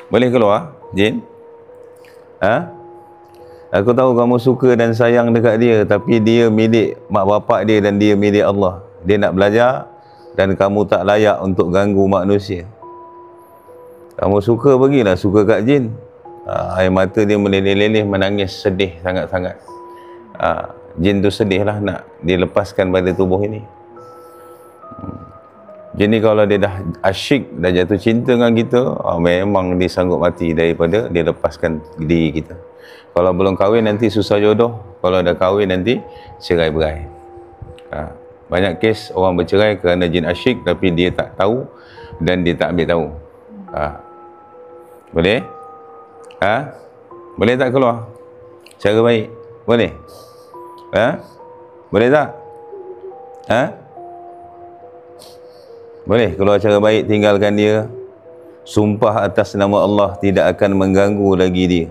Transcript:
Boleh keluar jin? Ha? Aku tahu kamu suka dan sayang dekat dia, tapi dia milik mak bapak dia dan dia milik Allah. Dia nak belajar dan kamu tak layak untuk ganggu manusia. Kamu suka, pergilah suka kat jin. Air mata dia meleleh-leleh, menangis, sedih sangat-sangat. Jin tu sedih lah nak dilepaskan pada tubuh ini. Jin ni kalau dia dah asyik, dah jatuh cinta dengan kita, memang dia sanggup mati daripada dia lepaskan diri kita. Kalau belum kahwin nanti susah jodoh, kalau dah kahwin nanti cerai berai. Banyak kes orang bercerai kerana jin asyik tapi dia tak tahu dan dia tak ambil tahu. Boleh? Boleh tak keluar cara baik? Boleh? Boleh tak? Boleh keluar cara baik, tinggalkan dia. Sumpah atas nama Allah tidak akan mengganggu lagi dia.